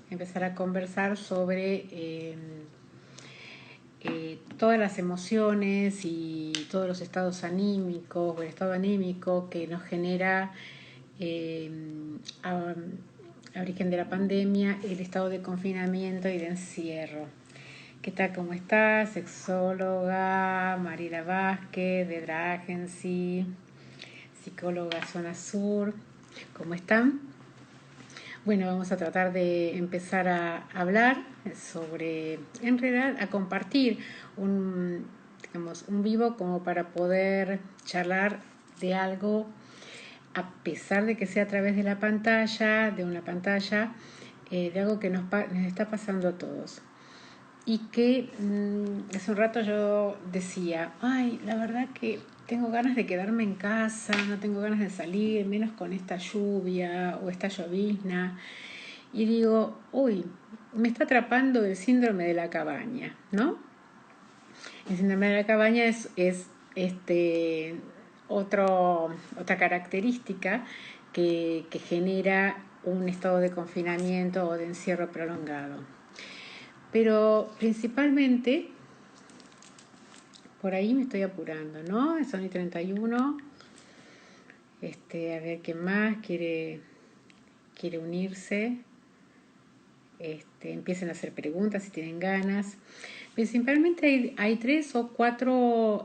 empezar a conversar sobre todas las emociones y todos los estados anímicos, o el estado anímico que nos genera a origen de la pandemia, el estado de confinamiento y de encierro. ¿Qué tal? ¿Cómo estás? Sexóloga Mariela Vázquez de Dra Agency, psicóloga Zona Sur. ¿Cómo están? Bueno, vamos a tratar de empezar a hablar sobre, en realidad, a compartir un vivo como para poder charlar de algo, a pesar de que sea a través de la pantalla, de una pantalla, de algo que nos está pasando a todos. Y que hace un rato yo decía, ay, la verdad que tengo ganas de quedarme en casa, no tengo ganas de salir, menos con esta lluvia o esta llovizna. Y digo, uy, me está atrapando el síndrome de la cabaña, ¿no? El síndrome de la cabaña es otra característica que genera un estado de confinamiento o de encierro prolongado. Pero principalmente, por ahí me estoy apurando, ¿no? Son y 31. A ver quién más quiere unirse. Empiecen a hacer preguntas si tienen ganas. Principalmente hay 3 o 4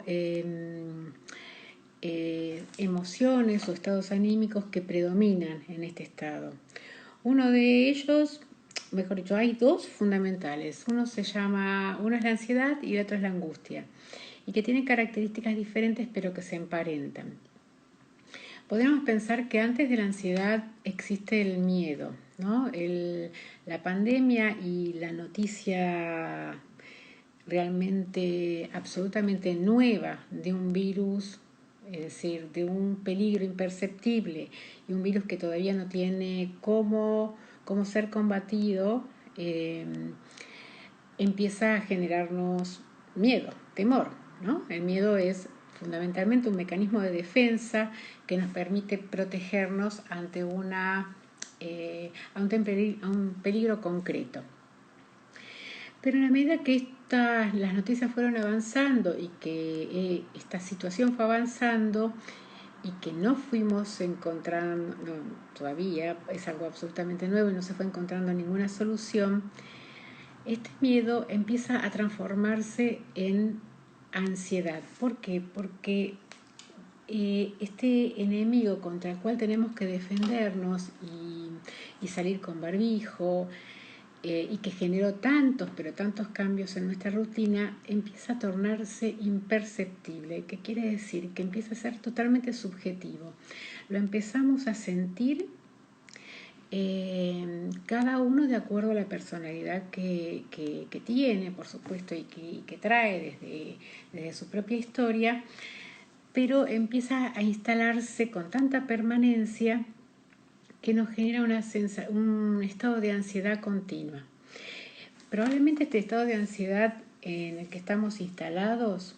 emociones o estados anímicos que predominan en este estado. Uno de ellos, mejor dicho, hay 2 fundamentales. Uno es la ansiedad y el otro es la angustia, y que tienen características diferentes pero que se emparentan. Podríamos pensar que antes de la ansiedad existe el miedo, ¿no? La pandemia y la noticia realmente absolutamente nueva de un virus, es decir, de un peligro imperceptible y un virus que todavía no tiene cómo ser combatido, empieza a generarnos miedo, temor, ¿no? El miedo es fundamentalmente un mecanismo de defensa que nos permite protegernos ante un peligro concreto. Pero en la medida que las noticias fueron avanzando y que esta situación fue avanzando y que no fuimos encontrando, todavía es algo absolutamente nuevo y no se fue encontrando ninguna solución, este miedo empieza a transformarse en ansiedad. ¿Por qué? Porque este enemigo contra el cual tenemos que defendernos y salir con barbijo, y que generó tantos cambios en nuestra rutina, empieza a tornarse imperceptible. ¿Qué quiere decir? Que empieza a ser totalmente subjetivo. Lo empezamos a sentir cada uno de acuerdo a la personalidad que tiene, por supuesto, y que trae desde su propia historia, pero empieza a instalarse con tanta permanencia que nos genera un estado de ansiedad continua. Probablemente este estado de ansiedad en el que estamos instalados,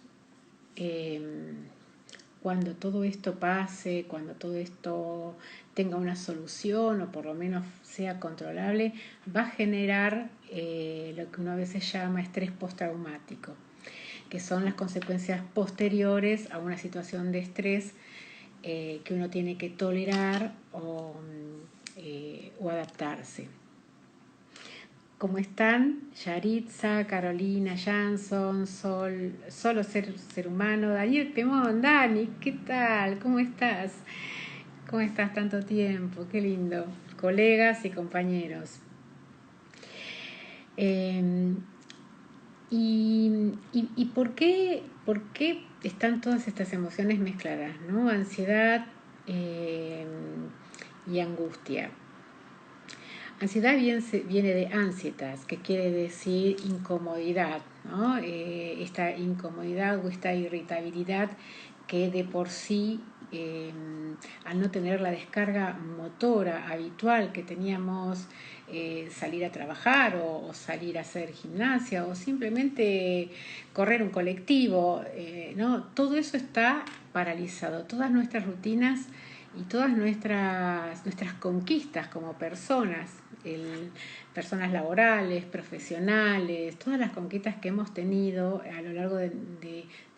cuando todo esto pase, cuando todo esto tenga una solución o por lo menos sea controlable, va a generar lo que uno a veces llama estrés postraumático, que son las consecuencias posteriores a una situación de estrés que uno tiene que tolerar o adaptarse. ¿Cómo están? Yaritza, Carolina, Jansson, Solo Ser Humano, Daniel Pemón, Dani, ¿qué tal? ¿Cómo estás? ¿Cómo estás tanto tiempo? Qué lindo. Colegas y compañeros. ¿Y por qué están todas estas emociones mezcladas, ¿no? Ansiedad y angustia. Ansiedad viene de ansietas, que quiere decir incomodidad, ¿no? Esta incomodidad o esta irritabilidad que de por sí, al no tener la descarga motora habitual que teníamos, salir a trabajar o salir a hacer gimnasia o simplemente correr un colectivo, ¿no? Todo eso está paralizado, todas nuestras rutinas y todas nuestras conquistas como personas, personas laborales, profesionales, todas las conquistas que hemos tenido a lo largo de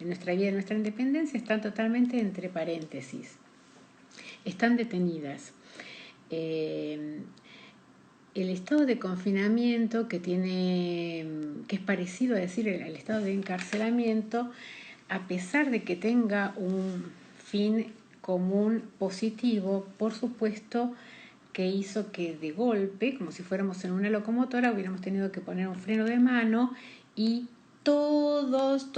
nuestra vida, de nuestra independencia, están totalmente entre paréntesis, están detenidas. El estado de confinamiento que es parecido a decir el estado de encarcelamiento, a pesar de que tenga un fin común positivo, por supuesto que hizo que de golpe, como si fuéramos en una locomotora, hubiéramos tenido que poner un freno de mano y todos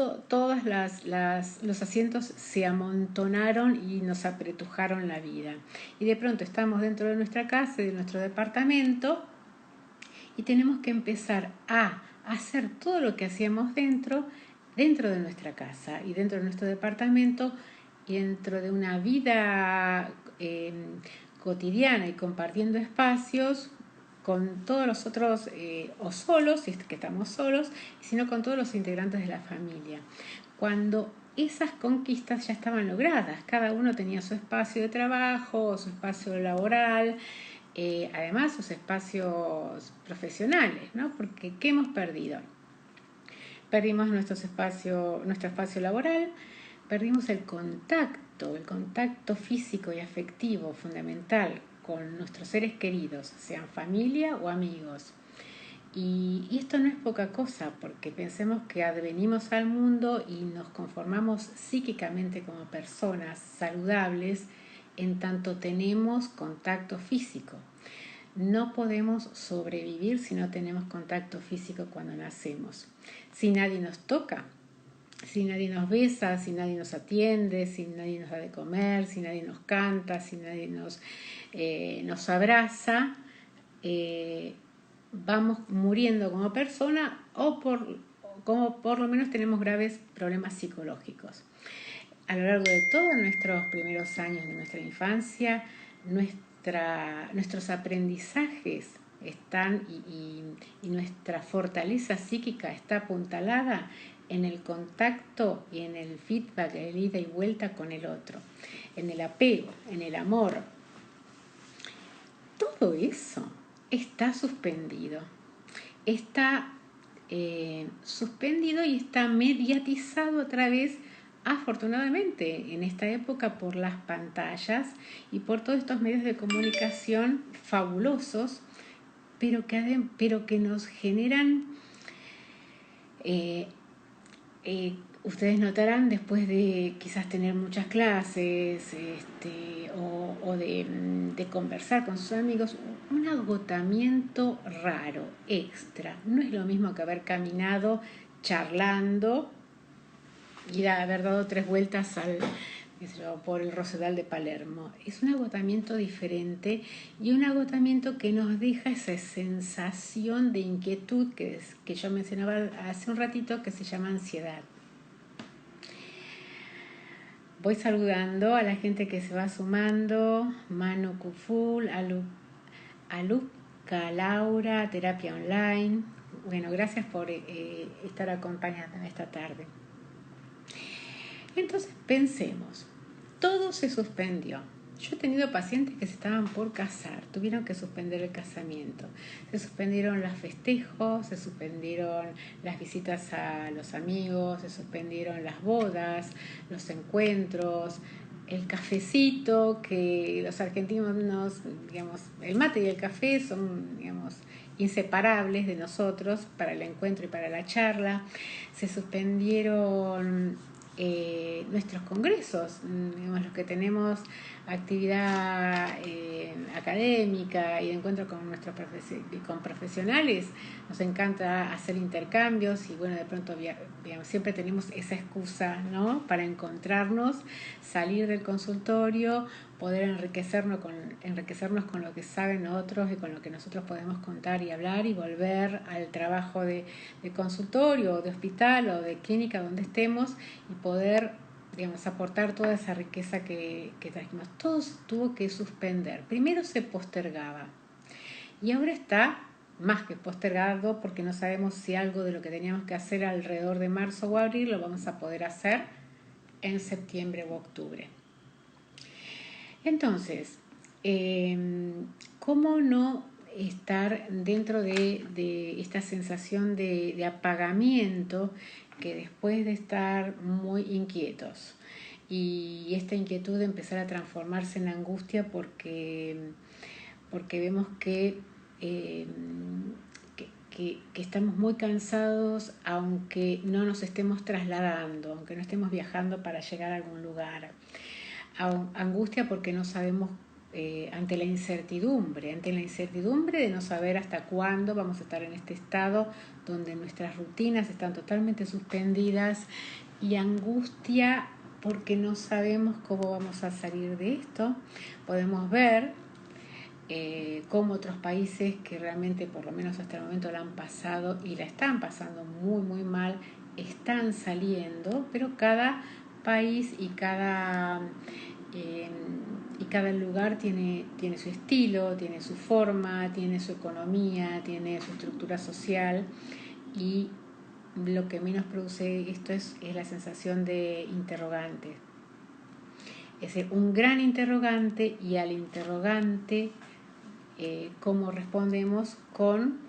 los asientos se amontonaron y nos apretujaron la vida. Y de pronto estamos dentro de nuestra casa, de nuestro departamento, y tenemos que empezar a hacer todo lo que hacíamos dentro de nuestra casa y dentro de nuestro departamento y dentro de una vida cotidiana y compartiendo espacios con todos los otros, o solos, si es que estamos solos, sino con todos los integrantes de la familia. Cuando esas conquistas ya estaban logradas, cada uno tenía su espacio de trabajo, su espacio laboral, además sus espacios profesionales, ¿no? Porque ¿qué hemos perdido? Perdimos nuestro espacio laboral, perdimos el contacto físico y afectivo fundamental con nuestros seres queridos, sean familia o amigos. Y esto no es poca cosa, porque pensemos que advenimos al mundo y nos conformamos psíquicamente como personas saludables en tanto tenemos contacto físico. No podemos sobrevivir si no tenemos contacto físico cuando nacemos. Si nadie nos toca, si nadie nos besa, si nadie nos atiende, si nadie nos da de comer, si nadie nos canta, si nadie nos abraza, vamos muriendo como persona como por lo menos tenemos graves problemas psicológicos. A lo largo de todos nuestros primeros años de nuestra infancia, nuestros aprendizajes están y nuestra fortaleza psíquica está apuntalada en el contacto y en el feedback, el ida y vuelta con el otro, en el apego, en el amor. Todo eso está suspendido. Está suspendido y está mediatizado a través, afortunadamente, en esta época por las pantallas y por todos estos medios de comunicación fabulosos, pero que nos generan, ustedes notarán después de quizás tener muchas clases o de conversar con sus amigos, un agotamiento raro, extra. No es lo mismo que haber caminado charlando y haber dado 3 vueltas por el Rosedal de Palermo. Es un agotamiento diferente y un agotamiento que nos deja esa sensación de inquietud que yo mencionaba hace un ratito, que se llama ansiedad. Voy saludando a la gente que se va sumando: Manu Kuful, Aluka, Laura, Terapia Online. Bueno, gracias por estar acompañándome esta tarde. Entonces pensemos, todo se suspendió. Yo he tenido pacientes que se estaban por casar, tuvieron que suspender el casamiento, se suspendieron los festejos, se suspendieron las visitas a los amigos, se suspendieron las bodas, los encuentros, el cafecito, que los argentinos, el mate y el café son, inseparables de nosotros para el encuentro y para la charla. Se suspendieron nuestros congresos, los que tenemos actividad académica y de encuentro con con profesionales. Nos encanta hacer intercambios y bueno, de pronto siempre tenemos esa excusa, ¿no?, para encontrarnos, salir del consultorio, poder enriquecernos con lo que saben otros y con lo que nosotros podemos contar y hablar, y volver al trabajo de consultorio o de hospital o de clínica donde estemos y poder, aportar toda esa riqueza que trajimos. Todo se tuvo que suspender. Primero se postergaba y ahora está más que postergado, porque no sabemos si algo de lo que teníamos que hacer alrededor de marzo o abril lo vamos a poder hacer en septiembre o octubre. Entonces, ¿cómo no estar dentro de esta sensación de apagamiento que después de estar muy inquietos y esta inquietud de empezar a transformarse en angustia porque vemos eh, que estamos muy cansados aunque no nos estemos trasladando, aunque no estemos viajando para llegar a algún lugar? Angustia porque no sabemos, ante la incertidumbre de no saber hasta cuándo vamos a estar en este estado donde nuestras rutinas están totalmente suspendidas, y angustia porque no sabemos cómo vamos a salir de esto. Podemos ver cómo otros países que realmente, por lo menos hasta el momento, la han pasado y la están pasando muy muy mal, están saliendo, pero cada país y cada lugar tiene su estilo, tiene su forma, tiene su economía, tiene su estructura social, y lo que menos produce esto es la sensación de interrogante. Es decir, un gran interrogante, y al interrogante, cómo respondemos con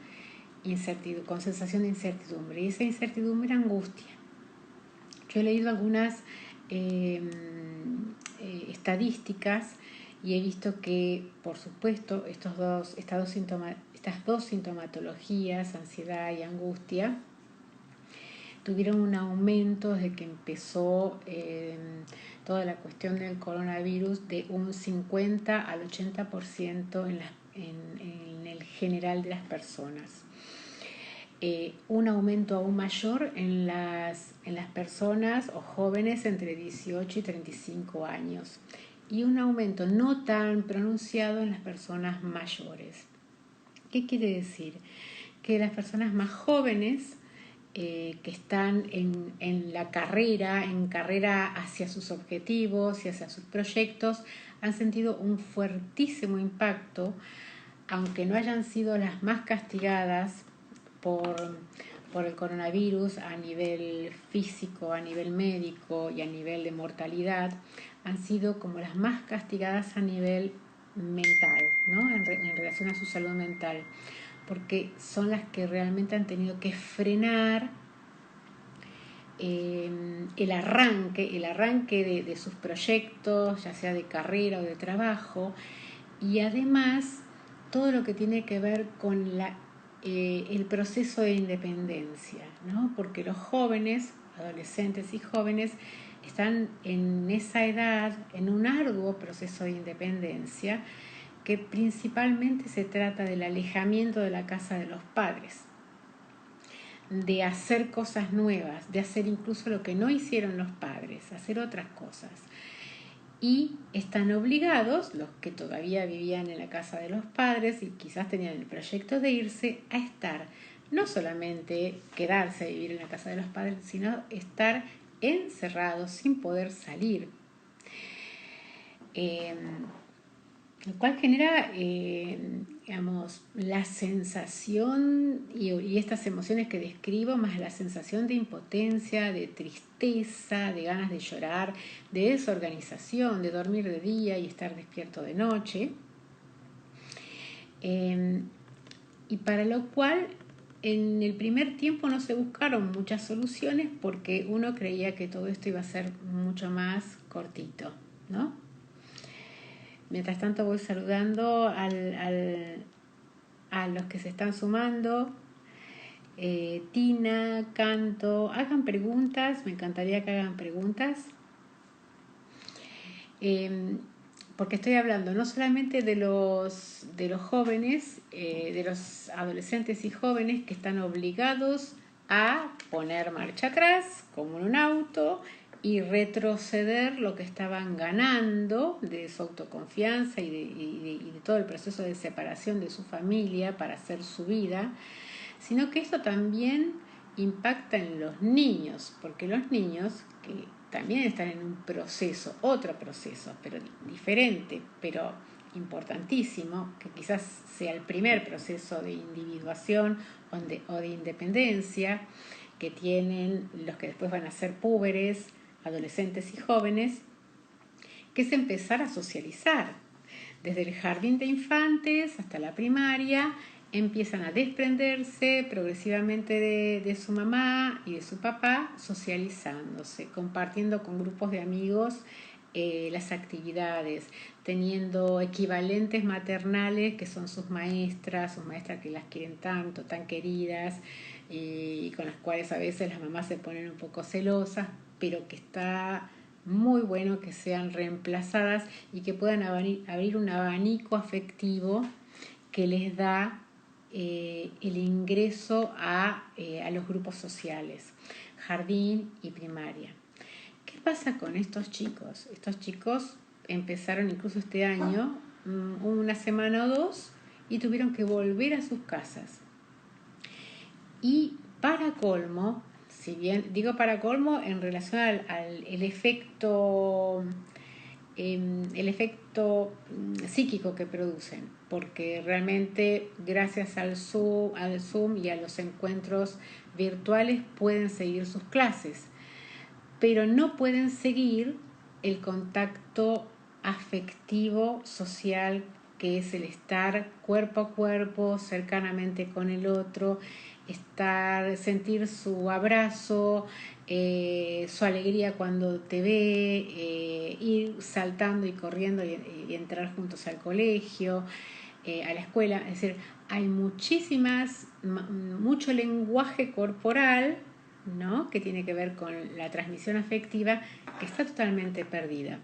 con sensación de incertidumbre, y esa incertidumbre, angustia. Yo he leído algunas estadísticas y he visto que, por supuesto, estas dos sintomatologías, ansiedad y angustia, tuvieron un aumento desde que empezó toda la cuestión del coronavirus, de un 50 al 80% en el general de las personas. Un aumento aún mayor en las personas o jóvenes entre 18 y 35 años, y un aumento no tan pronunciado en las personas mayores. ¿Qué quiere decir? Que las personas más jóvenes, que están en carrera hacia sus objetivos y hacia sus proyectos, han sentido un fuertísimo impacto, aunque no hayan sido las más castigadas por el coronavirus a nivel físico, a nivel médico y a nivel de mortalidad. Han sido como las más castigadas a nivel mental, ¿no? En relación a su salud mental, porque son las que realmente han tenido que frenar el arranque de sus proyectos, ya sea de carrera o de trabajo, y además todo lo que tiene que ver con el proceso de independencia, ¿no? Porque los jóvenes, adolescentes y jóvenes, están en esa edad, en un arduo proceso de independencia, que principalmente se trata del alejamiento de la casa de los padres, de hacer cosas nuevas, de hacer incluso lo que no hicieron los padres, hacer otras cosas. Y están obligados, los que todavía vivían en la casa de los padres y quizás tenían el proyecto de irse, a estar, no solamente quedarse a vivir en la casa de los padres, sino estar encerrados sin poder salir. Lo cual genera, la sensación y estas emociones que describo, más la sensación de impotencia, de tristeza, de ganas de llorar, de desorganización, de dormir de día y estar despierto de noche. Y para lo cual, en el primer tiempo no se buscaron muchas soluciones, porque uno creía que todo esto iba a ser mucho más cortito, ¿no? Mientras tanto voy saludando a los que se están sumando. Tina, Canto, hagan preguntas, me encantaría que hagan preguntas. Porque estoy hablando no solamente de los jóvenes, de los adolescentes y jóvenes que están obligados a poner marcha atrás, como en un auto, y retroceder lo que estaban ganando de su autoconfianza y de todo el proceso de separación de su familia para hacer su vida, sino que esto también impacta en los niños, porque los niños, que también están en un proceso, otro proceso, pero diferente, pero importantísimo, que quizás sea el primer proceso de individuación o de independencia que tienen los que después van a ser púberes, adolescentes y jóvenes, que es empezar a socializar. Desde el jardín de infantes hasta la primaria empiezan a desprenderse progresivamente de su mamá y de su papá, socializándose, compartiendo con grupos de amigos las actividades, teniendo equivalentes maternales que son sus maestras que las quieren tanto, tan queridas, y con las cuales a veces las mamás se ponen un poco celosas, pero que está muy bueno que sean reemplazadas y que puedan abrir un abanico afectivo que les da el ingreso a los grupos sociales, jardín y primaria. ¿Qué pasa con estos chicos? Estos chicos empezaron incluso este año, una semana o dos, y tuvieron que volver a sus casas. Y para colmo, si bien digo para colmo en relación al el efecto psíquico que producen, porque realmente gracias al Zoom y a los encuentros virtuales pueden seguir sus clases, pero no pueden seguir el contacto afectivo, social, que es el estar cuerpo a cuerpo, cercanamente con el otro, sentir su abrazo, su alegría cuando te ve, ir saltando y corriendo y entrar juntos al colegio, a la escuela. Es decir, hay mucho lenguaje corporal, ¿no?, que tiene que ver con la transmisión afectiva, que está totalmente perdida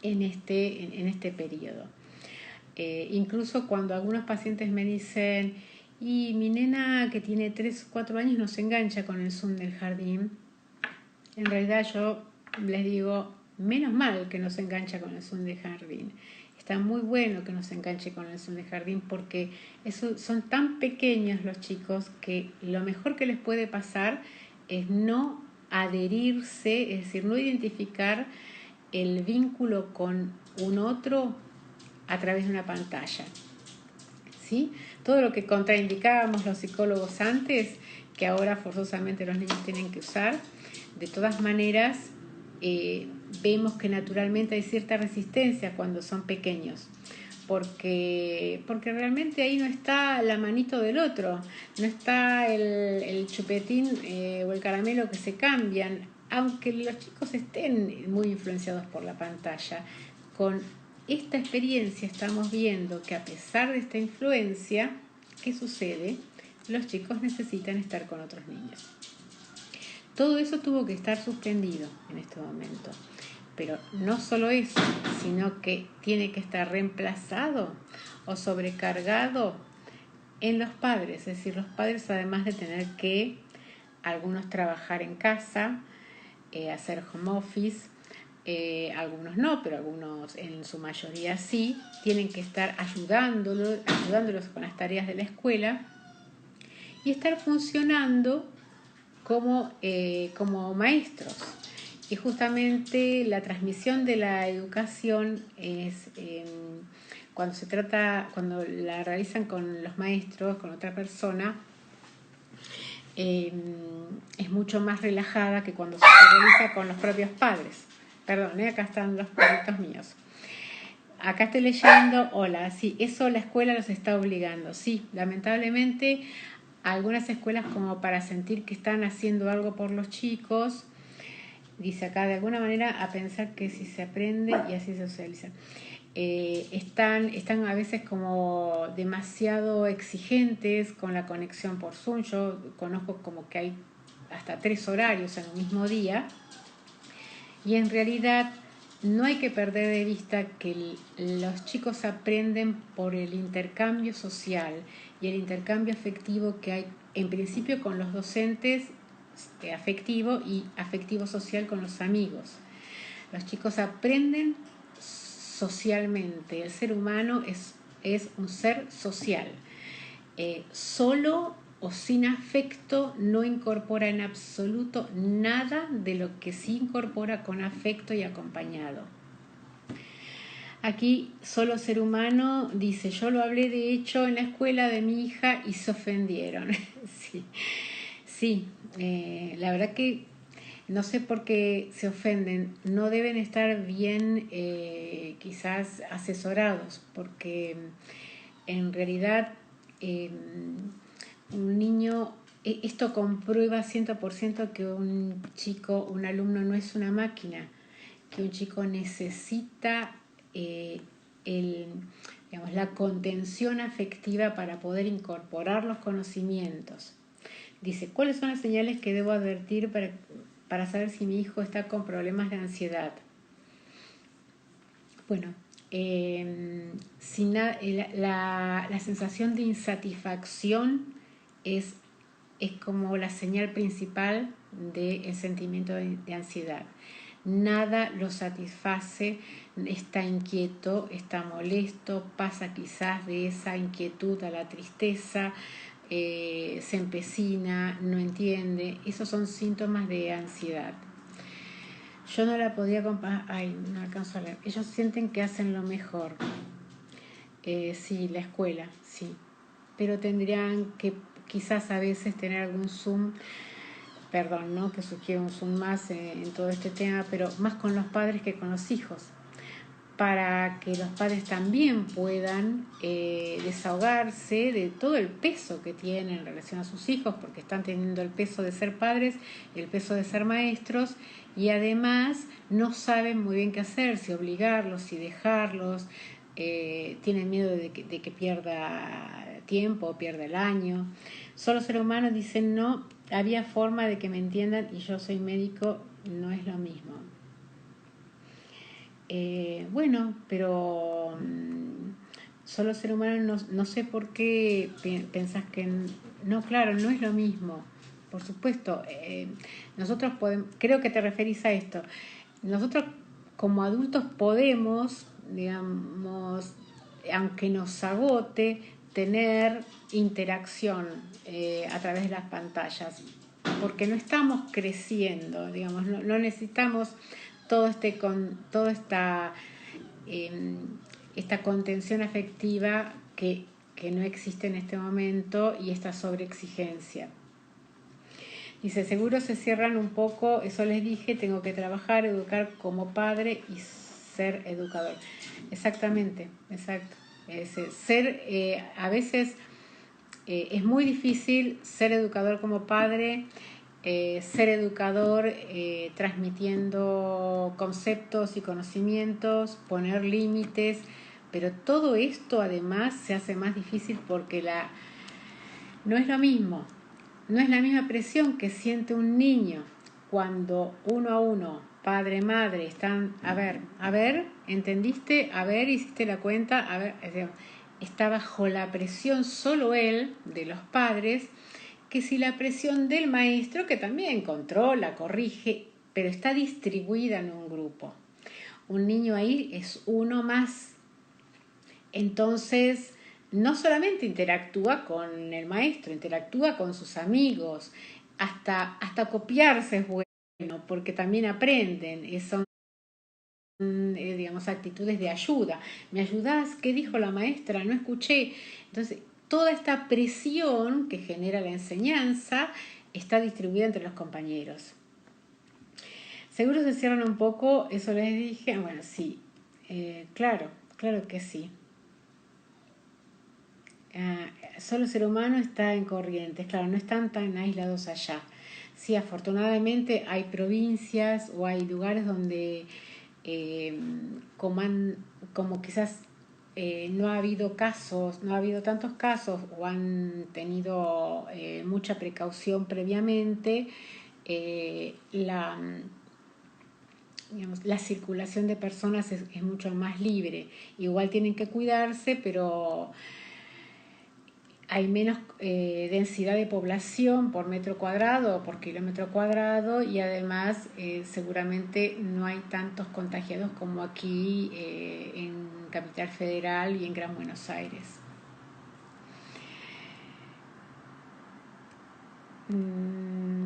en este periodo. Incluso cuando algunos pacientes me dicen, y mi nena que tiene 3 o 4 años no se engancha con el Zoom del jardín, en realidad yo les digo, menos mal que no se engancha con el Zoom del jardín. Está muy bueno que no se enganche con el Zoom del jardín, porque son tan pequeños los chicos que lo mejor que les puede pasar es no adherirse, es decir, no identificar el vínculo con un otro a través de una pantalla. ¿Sí? Todo lo que contraindicábamos los psicólogos antes, que ahora forzosamente los niños tienen que usar, de todas maneras vemos que naturalmente hay cierta resistencia cuando son pequeños, porque realmente ahí no está la manito del otro, no está el chupetín o el caramelo que se cambian, aunque los chicos estén muy influenciados por la pantalla. Con esta experiencia estamos viendo que a pesar de esta influencia, ¿qué sucede? Los chicos necesitan estar con otros niños. Todo eso tuvo que estar suspendido en este momento. Pero no solo eso, sino que tiene que estar reemplazado o sobrecargado en los padres. Es decir, los padres, además de tener que algunos trabajar en casa, hacer home office, algunos no, pero algunos en su mayoría sí, tienen que estar ayudándolos con las tareas de la escuela y estar funcionando como maestros. Y justamente la transmisión de la educación es cuando la realizan con los maestros, con otra persona, es mucho más relajada que cuando se realiza con los propios padres. Perdón, acá están los perritos míos. Acá estoy leyendo, hola, sí, eso la escuela los está obligando. Sí, lamentablemente algunas escuelas, como para sentir que están haciendo algo por los chicos, dice acá, de alguna manera a pensar que si se aprende y así se socializa. Están a veces como demasiado exigentes con la conexión por Zoom. Yo conozco como que hay hasta 3 horarios en un mismo día, y en realidad no hay que perder de vista que los chicos aprenden por el intercambio social y el intercambio afectivo que hay en principio con los docentes, afectivo, y afectivo social con los amigos. Los chicos aprenden socialmente. El ser humano es un ser social. Solo o sin afecto no incorpora en absoluto nada de lo que sí incorpora con afecto y acompañado. Aquí Solo Ser Humano dice, yo lo hablé de hecho en la escuela de mi hija y se ofendieron. Sí, la verdad que no sé por qué se ofenden, no deben estar bien quizás asesorados, porque en realidad un niño, esto comprueba 100% que un chico, un alumno no es una máquina, que un chico necesita la contención afectiva para poder incorporar los conocimientos. Dice, ¿cuáles son las señales que debo advertir para saber si mi hijo está con problemas de ansiedad? Bueno, la sensación de insatisfacción es como la señal principal del sentimiento de ansiedad. Nada lo satisface, está inquieto, está molesto, pasa quizás de esa inquietud a la tristeza, se empecina, no entiende. Esos son síntomas de ansiedad. Yo no la podía comparar, no alcanzo a leer. Ellos sienten que hacen lo mejor. Sí, la escuela, sí. Pero tendrían que quizás a veces tener algún Zoom, perdón, ¿no? Que sugiere un Zoom más en todo este tema, pero más con los padres que con los hijos, para que los padres también puedan desahogarse de todo el peso que tienen en relación a sus hijos, porque están teniendo el peso de ser padres, el peso de ser maestros, y además no saben muy bien qué hacer, si obligarlos, si dejarlos, tienen miedo de que pierda tiempo o pierda el año. Solo Ser Humano dicen, no, había forma de que me entiendan y yo soy médico, no es lo mismo. Bueno, pero Solo Ser Humano no sé por qué pensás que no, claro, no es lo mismo. Por supuesto, nosotros podemos, creo que te referís a esto. Nosotros como adultos podemos, digamos, aunque nos agote, tener interacción a través de las pantallas, porque no estamos creciendo, digamos, no necesitamos toda esta contención afectiva que no existe en este momento y esta sobreexigencia. Dice, seguro se cierran un poco, eso les dije, tengo que trabajar, educar como padre y ser educador. Exactamente, exacto. A veces es muy difícil ser educador como padre, ser educador transmitiendo conceptos y conocimientos, poner límites, pero todo esto además se hace más difícil porque no es lo mismo. No es la misma presión que siente un niño cuando uno a uno, padre, madre, están, a ver, ¿entendiste? A ver, ¿hiciste la cuenta? A ver, está bajo la presión solo él, de los padres, que si la presión del maestro, que también controla, corrige, pero está distribuida en un grupo. Un niño ahí es uno más. Entonces, no solamente interactúa con el maestro, interactúa con sus amigos, hasta copiarse es bueno, porque también aprenden, son digamos actitudes de ayuda. ¿Me ayudás? ¿Qué dijo la maestra? No escuché. Entonces, toda esta presión que genera la enseñanza está distribuida entre los compañeros. Seguro se cierran un poco, eso les dije. Bueno, sí, claro que sí. Solo Ser Humano está en Corrientes, claro, no están tan aislados allá. Sí, afortunadamente hay provincias o hay lugares donde como quizás no ha habido casos, no ha habido tantos casos o han tenido mucha precaución previamente, la circulación de personas es mucho más libre. Igual tienen que cuidarse, pero hay menos densidad de población por metro cuadrado o por kilómetro cuadrado y además seguramente no hay tantos contagiados como aquí en Capital Federal y en Gran Buenos Aires.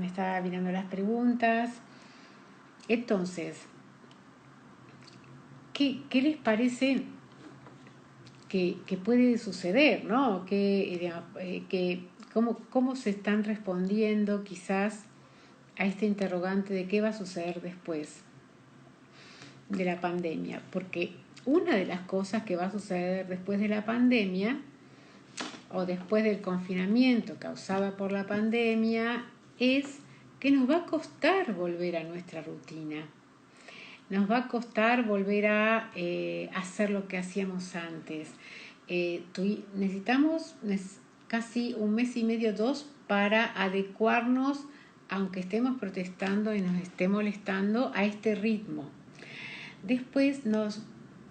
Estaba mirando las preguntas. Entonces, ¿qué les parece que puede suceder, ¿no? Que cómo se están respondiendo quizás a este interrogante de qué va a suceder después de la pandemia, porque una de las cosas que va a suceder después de la pandemia o después del confinamiento causado por la pandemia es que nos va a costar volver a nuestra rutina. Nos va a costar volver a hacer lo que hacíamos antes. Necesitamos casi un mes y medio, 2, para adecuarnos, aunque estemos protestando y nos esté molestando, a este ritmo. Después,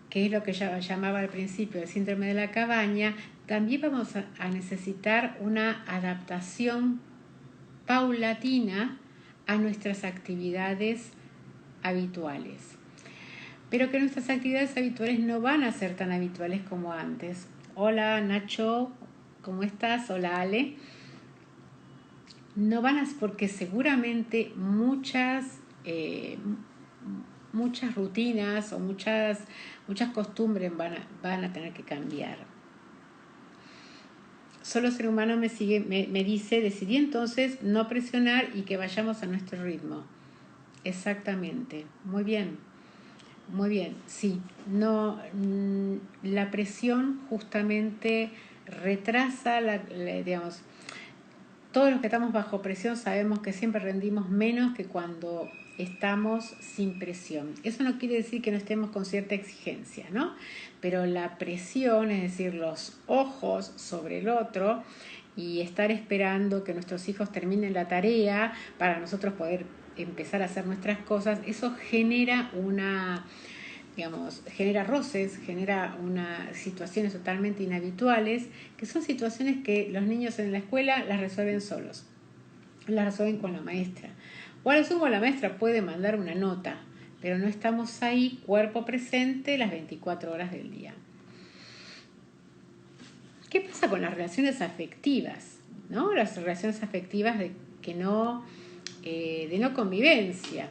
que es lo que ya llamaba al principio el síndrome de la cabaña, también vamos a necesitar una adaptación paulatina a nuestras actividades habituales. Pero que nuestras actividades habituales no van a ser tan habituales como antes. Hola Nacho, ¿cómo estás? Hola Ale. No van a, porque seguramente muchas rutinas o muchas costumbres van a tener que cambiar. Solo Ser Humano me dice, decidí entonces no presionar y que vayamos a nuestro ritmo. Exactamente, muy bien, sí. No, la presión justamente retrasa, digamos, todos los que estamos bajo presión sabemos que siempre rendimos menos que cuando estamos sin presión. Eso no quiere decir que no estemos con cierta exigencia, ¿no? Pero la presión, es decir, los ojos sobre el otro y estar esperando que nuestros hijos terminen la tarea para nosotros poder empezar a hacer nuestras cosas, eso genera genera roces, genera situaciones totalmente inhabituales, que son situaciones que los niños en la escuela las resuelven solos, las resuelven con la maestra. O a lo sumo la maestra puede mandar una nota, pero no estamos ahí, cuerpo presente, las 24 horas del día. ¿Qué pasa con las relaciones afectivas? ¿No? Las relaciones afectivas de no convivencia.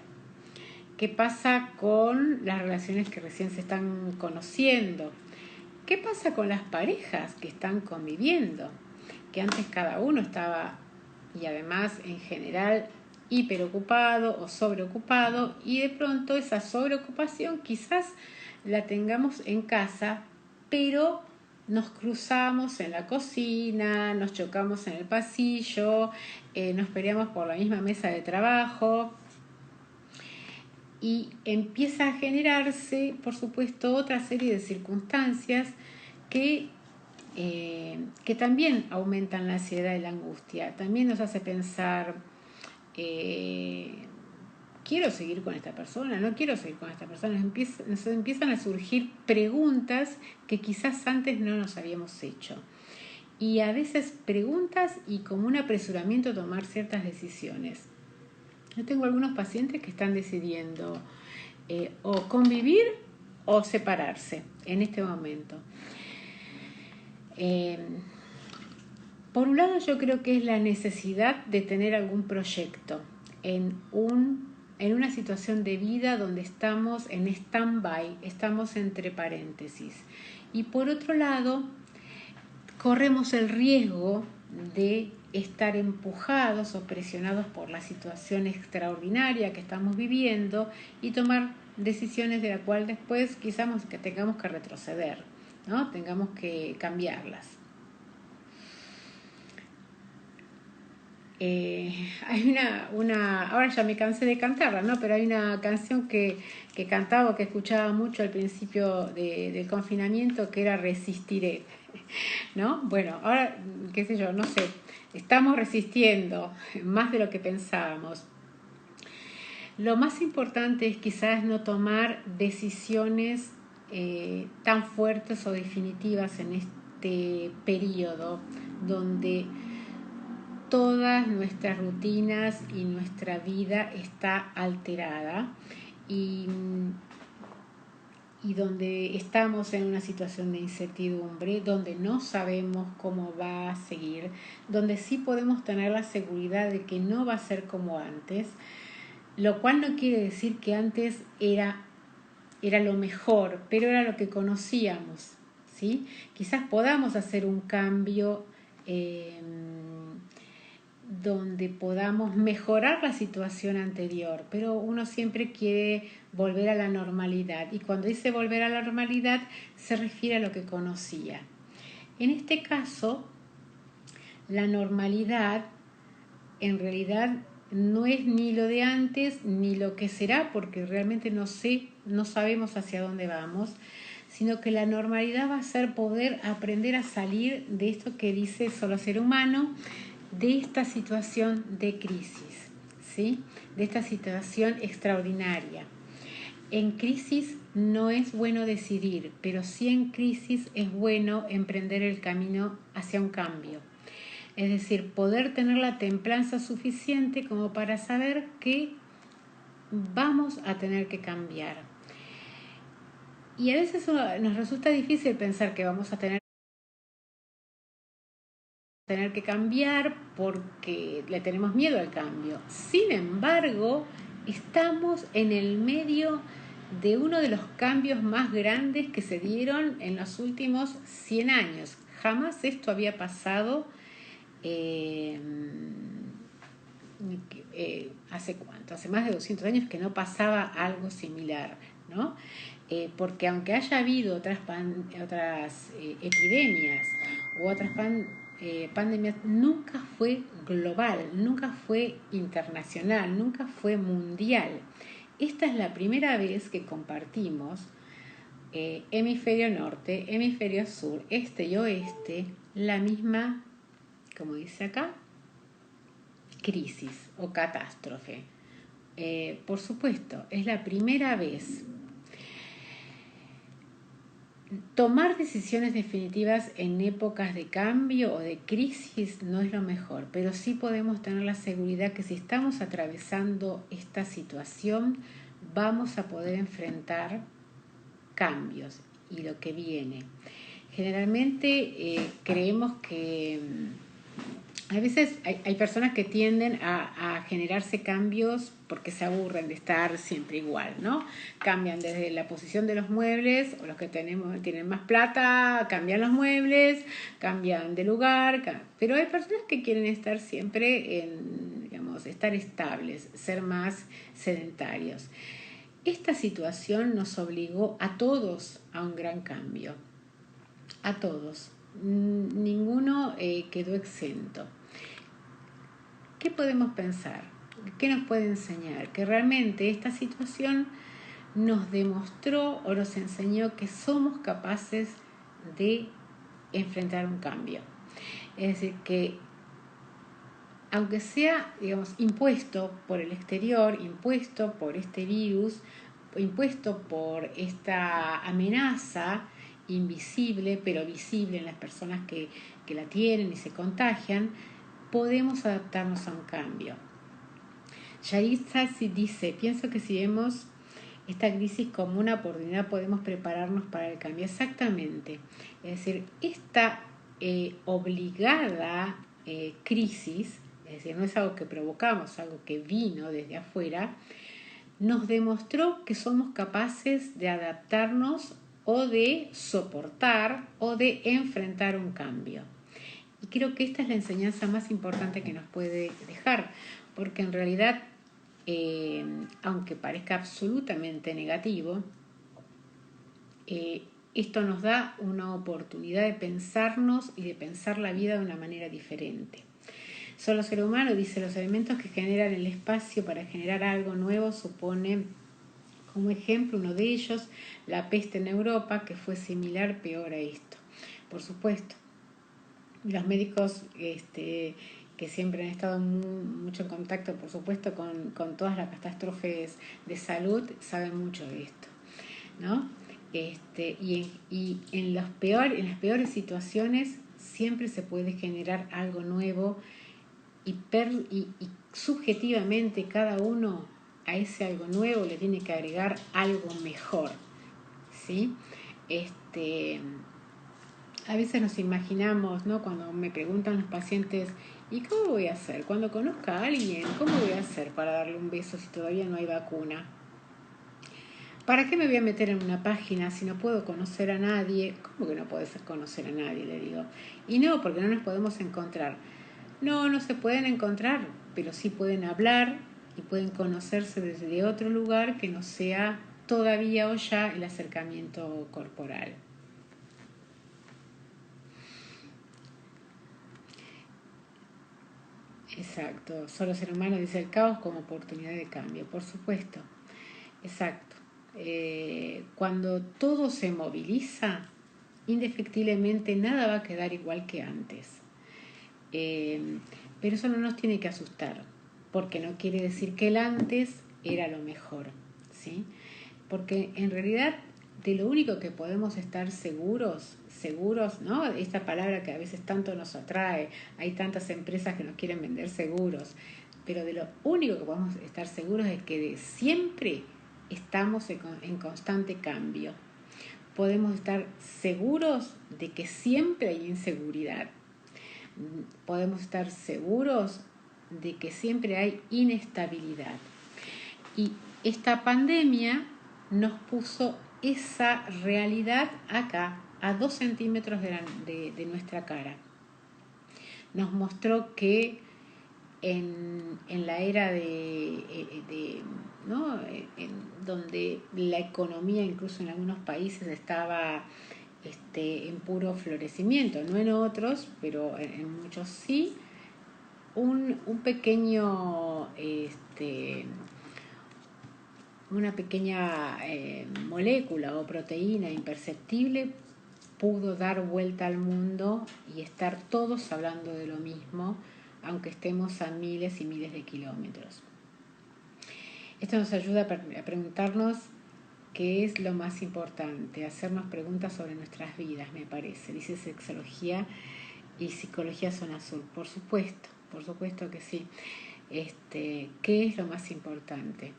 ¿Qué pasa con las relaciones que recién se están conociendo? ¿Qué pasa con las parejas que están conviviendo? Que antes cada uno estaba, y además en general, hiperocupado o sobreocupado, y de pronto esa sobreocupación quizás la tengamos en casa, pero nos cruzamos en la cocina, nos chocamos en el pasillo, nos peleamos por la misma mesa de trabajo. Y empieza a generarse, por supuesto, otra serie de circunstancias que también aumentan la ansiedad y la angustia. También nos hace pensar, ¿quiero seguir con esta persona? ¿No quiero seguir con esta persona? Nos empiezan a surgir preguntas que quizás antes no nos habíamos hecho. Y a veces preguntas y como un apresuramiento a tomar ciertas decisiones. Yo tengo algunos pacientes que están decidiendo o convivir o separarse en este momento. Por un lado, yo creo que es la necesidad de tener algún proyecto en una situación de vida donde estamos en stand-by, estamos entre paréntesis. Y por otro lado, corremos el riesgo de estar empujados o presionados por la situación extraordinaria que estamos viviendo y tomar decisiones de la cual después quizás que tengamos que retroceder, ¿no? Tengamos que cambiarlas. Hay ahora ya me cansé de cantarla, ¿no? Pero hay una canción que cantaba o que escuchaba mucho al principio del confinamiento, que era Resistiré, ¿no? Bueno, ahora, qué sé yo, no sé, estamos resistiendo más de lo que pensábamos. Lo más importante es quizás no tomar decisiones tan fuertes o definitivas en este periodo donde todas nuestras rutinas y nuestra vida está alterada y donde estamos en una situación de incertidumbre, donde no sabemos cómo va a seguir, donde sí podemos tener la seguridad de que no va a ser como antes, lo cual no quiere decir que antes era lo mejor, pero era lo que conocíamos, ¿sí? Quizás podamos hacer un cambio donde podamos mejorar la situación anterior, pero uno siempre quiere volver a la normalidad, y cuando dice volver a la normalidad se refiere a lo que conocía. En este caso, la normalidad en realidad no es ni lo de antes ni lo que será, porque realmente no sabemos hacia dónde vamos, sino que la normalidad va a ser poder aprender a salir de esto que dice Solo Ser Humano, de esta situación de crisis, ¿sí? De esta situación extraordinaria. En crisis no es bueno decidir, pero sí en crisis es bueno emprender el camino hacia un cambio. Es decir, poder tener la templanza suficiente como para saber que vamos a tener que cambiar. Y a veces nos resulta difícil pensar que vamos a tener que cambiar porque le tenemos miedo al cambio. Sin embargo, estamos en el medio de uno de los cambios más grandes que se dieron en los últimos 100 años. Jamás esto había pasado. ¿Hace cuánto? Hace más de 200 años que no pasaba algo similar, ¿no? Porque aunque haya habido otras epidemias u otras pandemias, nunca fue global, nunca fue internacional, nunca fue mundial. Esta es la primera vez que compartimos hemisferio norte, hemisferio sur, este y oeste, la misma, como dice acá, crisis o catástrofe. Por supuesto, es la primera vez. Tomar decisiones definitivas en épocas de cambio o de crisis no es lo mejor, pero sí podemos tener la seguridad que si estamos atravesando esta situación, vamos a poder enfrentar cambios y lo que viene. Generalmente creemos que a veces hay personas que tienden a generarse cambios porque se aburren de estar siempre igual, ¿no? Cambian desde la posición de los muebles, o los que tienen más plata, cambian los muebles, cambian de lugar, pero hay personas que quieren estar siempre estar estables, ser más sedentarios. Esta situación nos obligó a todos a un gran cambio, a todos. Ninguno quedó exento. ¿Qué podemos pensar? ¿Qué nos puede enseñar? Que realmente esta situación nos demostró o nos enseñó que somos capaces de enfrentar un cambio. Es decir, que aunque sea, impuesto por el exterior, impuesto por este virus, impuesto por esta amenaza invisible pero visible en las personas que la tienen y se contagian, podemos adaptarnos a un cambio. Yaritza dice, pienso que si vemos esta crisis como una oportunidad podemos prepararnos para el cambio. Exactamente. Es decir, esta obligada crisis, es decir, no es algo que provocamos, algo que vino desde afuera, nos demostró que somos capaces de adaptarnos o de soportar o de enfrentar un cambio. Y creo que esta es la enseñanza más importante que nos puede dejar, porque en realidad, aunque parezca absolutamente negativo, esto nos da una oportunidad de pensarnos y de pensar la vida de una manera diferente. Solo Ser Humano dice, los elementos que generan el espacio para generar algo nuevo supone como ejemplo uno de ellos la peste en Europa, que fue similar, peor a esto. Por supuesto, los médicos que siempre han estado mucho en contacto, por supuesto, con todas las catástrofes de salud, saben mucho de esto, ¿no? Y en las peores situaciones siempre se puede generar algo nuevo y subjetivamente cada uno a ese algo nuevo le tiene que agregar algo mejor, ¿sí? A veces nos imaginamos, ¿no? Cuando me preguntan los pacientes, ¿y cómo voy a hacer? Cuando conozca a alguien, ¿cómo voy a hacer para darle un beso si todavía no hay vacuna? ¿Para qué me voy a meter en una página si no puedo conocer a nadie? ¿Cómo que no puedes conocer a nadie? Le digo. Y no, porque no nos podemos encontrar. No se pueden encontrar, pero sí pueden hablar y pueden conocerse desde otro lugar que no sea todavía o ya el acercamiento corporal. Exacto, solo ser humano dice el caos como oportunidad de cambio, por supuesto. Exacto. Cuando todo se moviliza, indefectiblemente nada va a quedar igual que antes. Pero eso no nos tiene que asustar, porque no quiere decir que el antes era lo mejor, ¿sí? Porque en realidad de lo único que podemos estar seguros, ¿no? Esta palabra que a veces tanto nos atrae, hay tantas empresas que nos quieren vender seguros, pero de lo único que podemos estar seguros es que de siempre estamos en constante cambio. Podemos estar seguros de que siempre hay inseguridad. Podemos estar seguros de que siempre hay inestabilidad. Y esta pandemia nos puso esa realidad acá, a 2 centímetros de nuestra cara. Nos mostró que en la era ¿no? Donde la economía incluso en algunos países estaba en puro florecimiento, no en otros, pero en muchos sí, un pequeño una pequeña molécula o proteína imperceptible pudo dar vuelta al mundo y estar todos hablando de lo mismo, aunque estemos a miles y miles de kilómetros. Esto nos ayuda a preguntarnos qué es lo más importante, hacernos preguntas sobre nuestras vidas, me parece. Dice sexología y psicología zona sur, por supuesto que sí. ¿Qué es lo más importante?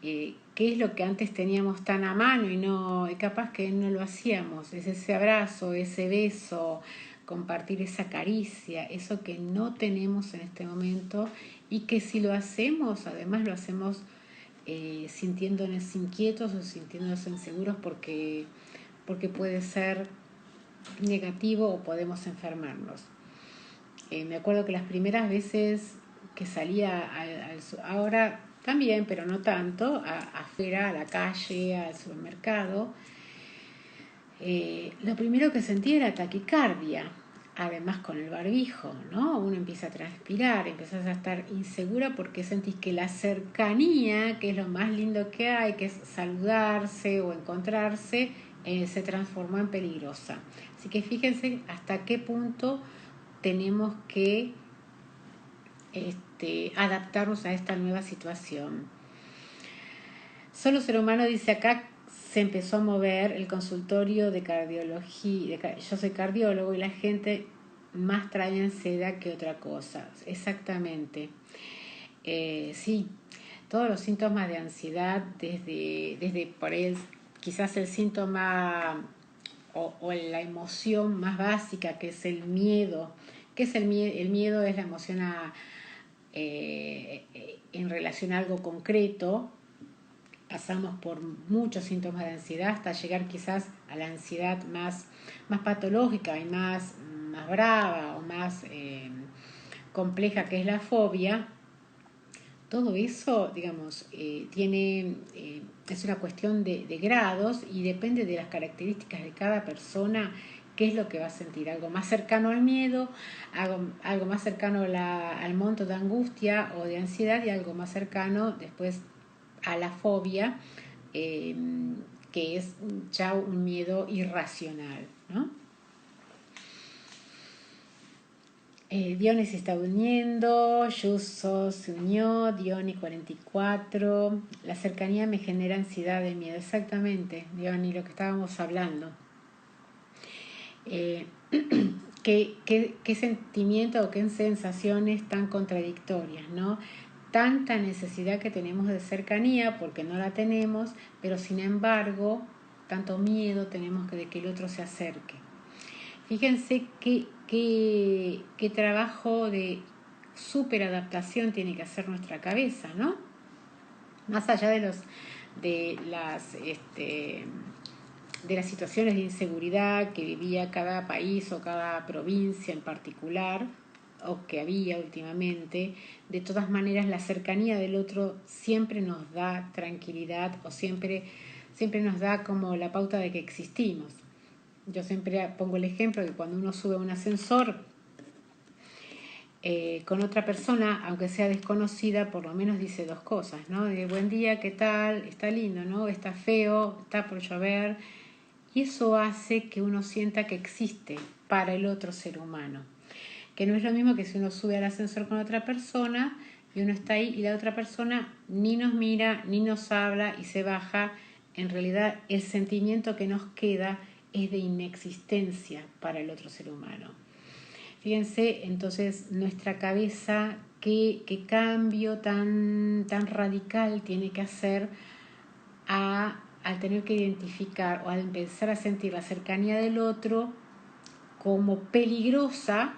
¿Qué es lo que antes teníamos tan a mano y capaz que no lo hacíamos? Es ese abrazo, ese beso, compartir esa caricia, eso que no tenemos en este momento y que si lo hacemos, además lo hacemos sintiéndonos inquietos o sintiéndonos inseguros porque puede ser negativo o podemos enfermarnos. Me acuerdo que las primeras veces que salía ahora también, pero no tanto, afuera, a la calle, al supermercado, lo primero que sentía era taquicardia, además con el barbijo, ¿no? Uno empieza a transpirar, empiezas a estar insegura porque sentís que la cercanía, que es lo más lindo que hay, que es saludarse o encontrarse, se transformó en peligrosa. Así que fíjense hasta qué punto tenemos que adaptarnos a esta nueva situación. Solo Ser Humano dice acá, se empezó a mover el consultorio de cardiología. Yo soy cardiólogo y la gente más trae ansiedad que otra cosa. Exactamente. Sí, todos los síntomas de ansiedad, desde por él, quizás el síntoma o la emoción más básica, que es el miedo. ¿Qué es el miedo? El miedo es la emoción en relación a algo concreto. Pasamos por muchos síntomas de ansiedad hasta llegar quizás a la ansiedad más patológica y más brava o más compleja, que es la fobia. Todo eso, digamos, es una cuestión de grados y depende de las características de cada persona, qué es lo que va a sentir. Algo más cercano al miedo, algo más cercano al monto de angustia o de ansiedad y algo más cercano después a la fobia, que es ya un miedo irracional, ¿no? Diony se está uniendo, Yuso se unió, Diony 44. La cercanía me genera ansiedad y miedo. Exactamente, Diony, lo que estábamos hablando. ¿Qué sentimiento o qué sensaciones tan contradictorias, ¿no? Tanta necesidad que tenemos de cercanía porque no la tenemos, pero sin embargo, tanto miedo tenemos de que el otro se acerque. Fíjense qué trabajo de superadaptación tiene que hacer nuestra cabeza, ¿no? Más allá de las situaciones de inseguridad que vivía cada país o cada provincia en particular, o que había últimamente, de todas maneras la cercanía del otro siempre nos da tranquilidad o siempre nos da como la pauta de que existimos. Yo siempre pongo el ejemplo de cuando uno sube a un ascensor con otra persona, aunque sea desconocida, por lo menos dice dos cosas, ¿no? De buen día, ¿qué tal? Está lindo, ¿no? Está feo, está por llover. Y eso hace que uno sienta que existe para el otro ser humano. Que no es lo mismo que si uno sube al ascensor con otra persona y uno está ahí y la otra persona ni nos mira, ni nos habla y se baja. En realidad el sentimiento que nos queda es de inexistencia para el otro ser humano. Fíjense, entonces, nuestra cabeza, qué cambio tan radical tiene que hacer al tener que identificar o al empezar a sentir la cercanía del otro como peligrosa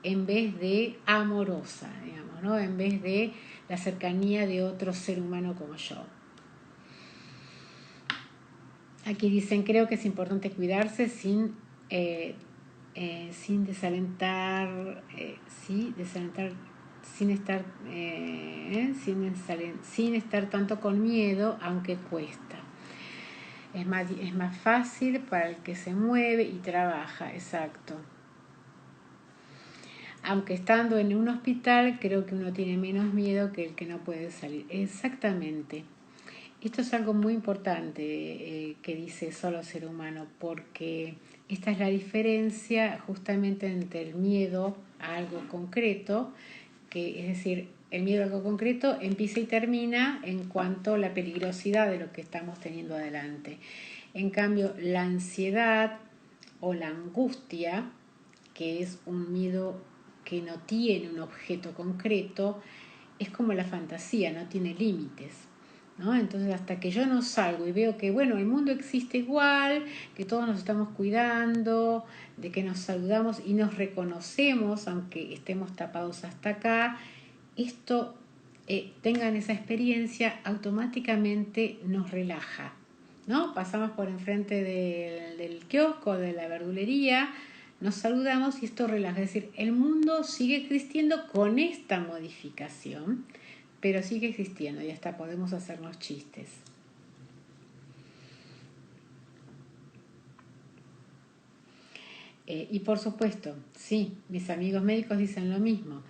en vez de amorosa, digamos, ¿no? En vez de la cercanía de otro ser humano como yo. Aquí dicen, creo que es importante cuidarse sin desalentar, sin estar tanto con miedo, aunque cuesta. Es más fácil para el que se mueve y trabaja, exacto. Aunque estando en un hospital, creo que uno tiene menos miedo que el que no puede salir. Exactamente. Esto es algo muy importante que dice Solo Ser Humano, porque esta es la diferencia justamente entre el miedo a algo concreto, que es decir, el miedo a algo concreto empieza y termina en cuanto a la peligrosidad de lo que estamos teniendo adelante. En cambio, la ansiedad o la angustia, que es un miedo que no tiene un objeto concreto, es como la fantasía, no tiene límites. ¿No? Entonces, hasta que yo no salgo y veo que, bueno, el mundo existe igual, que todos nos estamos cuidando, de que nos saludamos y nos reconocemos, aunque estemos tapados hasta acá, esto, tengan esa experiencia, automáticamente nos relaja, ¿no? Pasamos por enfrente del kiosco, de la verdulería, nos saludamos y esto relaja. Es decir, el mundo sigue existiendo con esta modificación, pero sigue existiendo y hasta podemos hacernos chistes. Y por supuesto, sí, mis amigos médicos dicen lo mismo.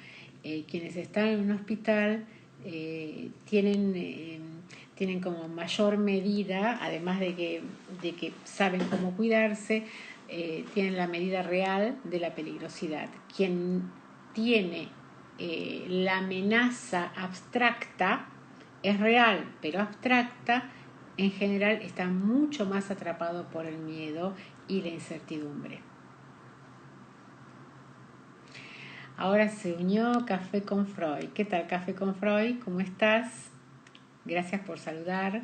Quienes están en un hospital tienen como mayor medida, además de que saben cómo cuidarse, tienen la medida real de la peligrosidad. Quien tiene la amenaza abstracta es real, pero abstracta, en general está mucho más atrapado por el miedo y la incertidumbre. Ahora se unió Café con Freud. ¿Qué tal, Café con Freud? ¿Cómo estás? Gracias por saludar.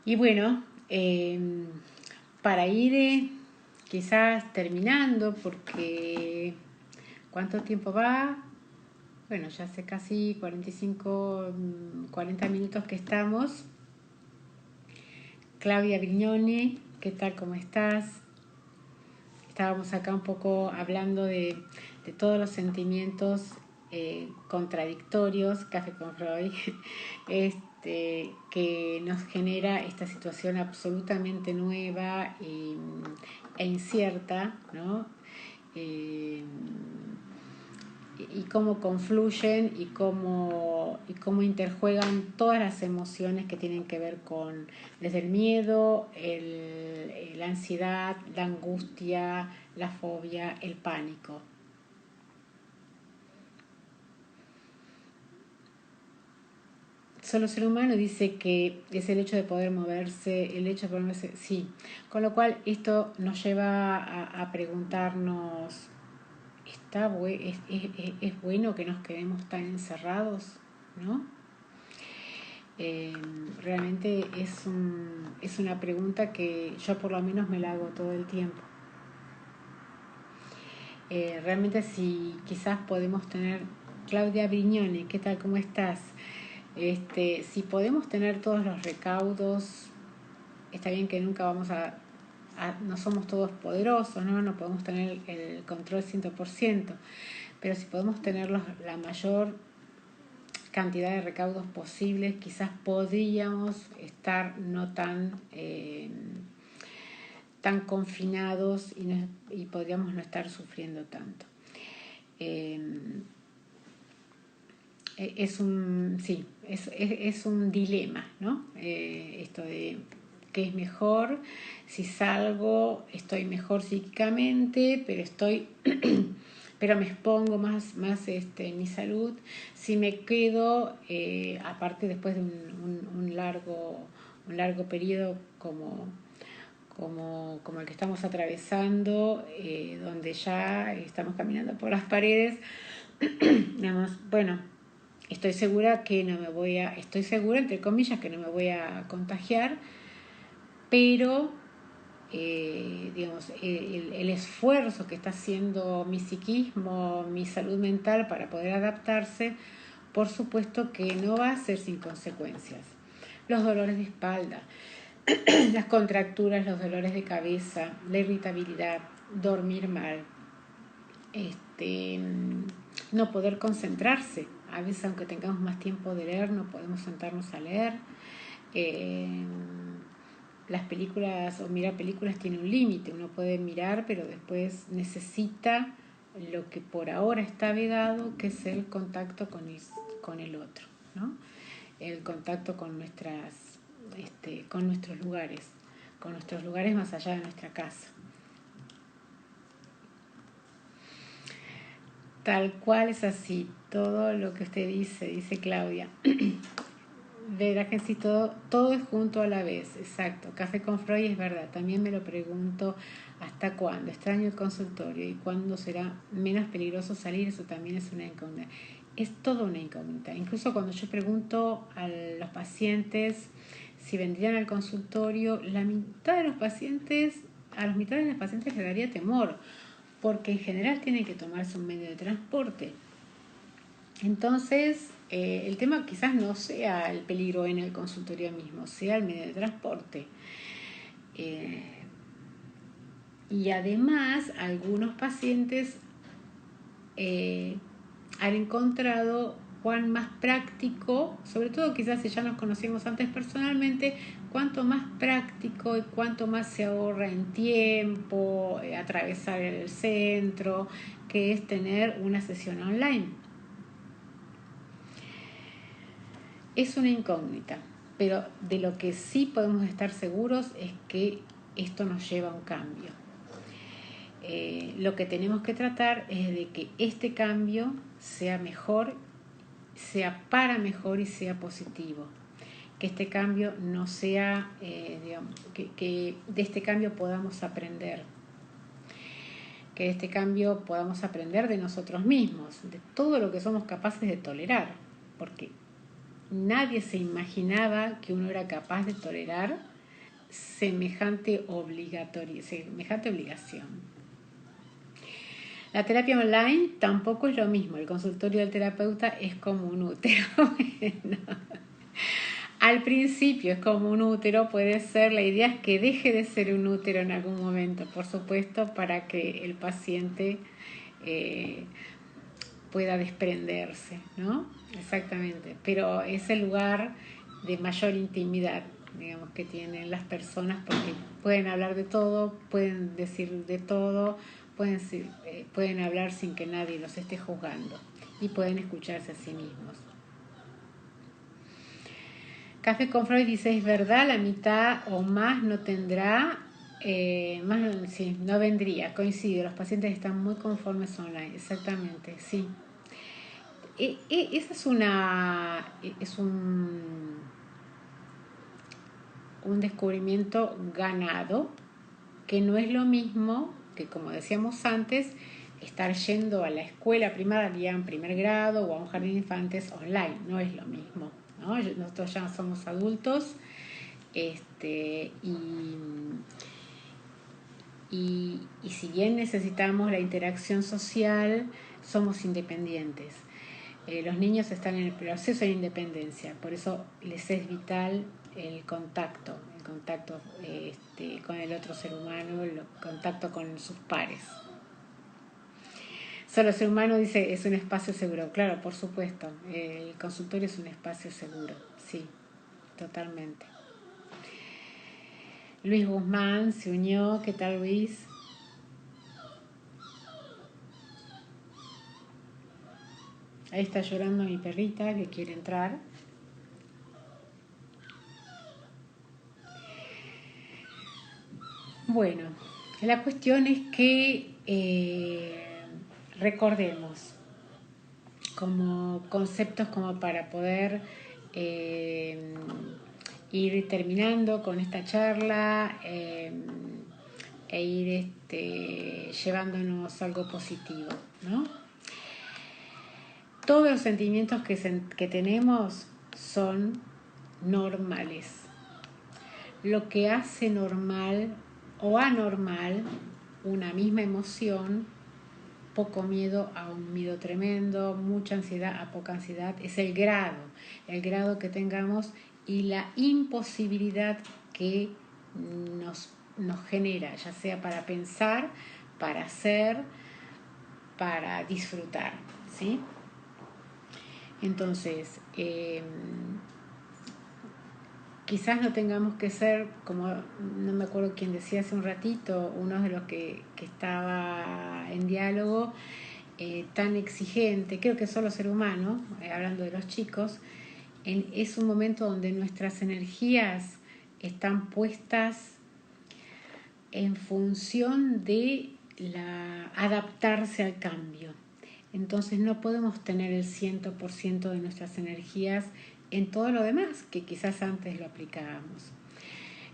Y bueno, para ir quizás terminando, porque ¿cuánto tiempo va? Bueno, ya hace casi 40 minutos que estamos. Claudia Brignoni, ¿qué tal? ¿Cómo estás? Estábamos acá un poco hablando de todos los sentimientos contradictorios, Café con Freud, que nos genera esta situación absolutamente nueva e incierta, ¿no? Y cómo confluyen y cómo interjuegan todas las emociones que tienen que ver con, desde el miedo, la ansiedad, la angustia, la fobia, el pánico. Solo Ser Humano dice que es el hecho de poder moverse, sí. Con lo cual esto nos lleva a preguntarnos, ¿es bueno que nos quedemos tan encerrados? ¿No? Realmente es una pregunta que yo por lo menos me la hago todo el tiempo. Realmente si quizás podemos tener, Claudia Brignone, ¿qué tal? ¿Cómo estás? Si podemos tener todos los recaudos está bien que nunca no somos todos poderosos, no podemos tener el control 100%, pero si podemos tener la mayor cantidad de recaudos posibles, quizás podríamos estar no tan confinados y podríamos no estar sufriendo tanto. Es un dilema, ¿no? Esto de qué es mejor. Si salgo, estoy mejor psíquicamente, pero me expongo más en mi salud. Si me quedo, aparte después de un largo periodo como el que estamos atravesando, donde ya estamos caminando por las paredes, digamos, bueno, estoy segura entre comillas que no me voy a contagiar, pero digamos, el esfuerzo que está haciendo mi psiquismo, mi salud mental para poder adaptarse, por supuesto que no va a ser sin consecuencias. Los dolores de espalda, las contracturas, los dolores de cabeza, la irritabilidad, dormir mal, no poder concentrarse. A veces, aunque tengamos más tiempo de leer, no podemos sentarnos a leer. Las películas o mirar películas tiene un límite. Uno puede mirar, pero después necesita lo que por ahora está vedado, que es el contacto con el otro, ¿no? El contacto con nuestros lugares más allá de nuestra casa. Tal cual es así, todo lo que usted dice Claudia. Verá que sí, todo es junto a la vez, exacto. Café con Freud es verdad, también me lo pregunto hasta cuándo. Extraño el consultorio y cuándo será menos peligroso salir, eso también es una incógnita. Es toda una incógnita. Incluso cuando yo pregunto a los pacientes si vendrían al consultorio, a la mitad de los pacientes les daría temor, porque en general tienen que tomarse un medio de transporte. Entonces, el tema quizás no sea el peligro en el consultorio mismo, sea el medio de transporte. Y además, algunos pacientes han encontrado cuán más práctico, sobre todo quizás si ya nos conocimos antes personalmente, cuánto más práctico y cuánto más se ahorra en tiempo, atravesar el centro, que es tener una sesión online. Es una incógnita, pero de lo que sí podemos estar seguros es que esto nos lleva a un cambio. Lo que tenemos que tratar es de que este cambio sea mejor, sea para mejor y sea positivo. Que este cambio no sea, que de este cambio podamos aprender. Que de este cambio podamos aprender de nosotros mismos, de todo lo que somos capaces de tolerar. Porque nadie se imaginaba que uno era capaz de tolerar semejante obligación. La terapia online tampoco es lo mismo. El consultorio del terapeuta es como un útero. Bueno, al principio es como un útero, puede ser, la idea es que deje de ser un útero en algún momento, por supuesto, para que el paciente pueda desprenderse, ¿no? Exactamente, pero es el lugar de mayor intimidad, digamos, que tienen las personas, porque pueden hablar de todo, pueden decir de todo, pueden hablar sin que nadie los esté juzgando y pueden escucharse a sí mismos. Café con Freud dice, es verdad, la mitad o más no tendrá, no vendría, coincido, los pacientes están muy conformes online, exactamente, sí. Esa es un descubrimiento ganado, que no es lo mismo que, como decíamos antes, estar yendo a la escuela primaria en primer grado o a un jardín de infantes online, no es lo mismo, ¿no? Nosotros ya somos adultos, y si bien necesitamos la interacción social, somos independientes. Los niños están en el proceso de independencia, por eso les es vital el contacto con el otro ser humano, el contacto con sus pares. Solo ser humano dice es un espacio seguro. Claro, por supuesto, el consultorio es un espacio seguro, sí, totalmente. Luis Guzmán se unió. ¿Qué tal, Luis? Ahí está llorando mi perrita que quiere entrar. Bueno, la cuestión es que recordemos como conceptos como para poder ir terminando con esta charla e ir llevándonos algo positivo, ¿no? Todos los sentimientos que tenemos son normales. Lo que hace normal o anormal una misma emoción, poco miedo a un miedo tremendo, mucha ansiedad a poca ansiedad, es el grado que tengamos y la imposibilidad que nos genera, ya sea para pensar, para hacer, para disfrutar, ¿sí? Entonces, quizás no tengamos que ser, como no me acuerdo quién decía hace un ratito, uno de los que estaba en diálogo, tan exigente, creo que solo ser humano, hablando de los chicos, es un momento donde nuestras energías están puestas en función de adaptarse al cambio. Entonces no podemos tener el 100% de nuestras energías en todo lo demás que quizás antes lo aplicábamos.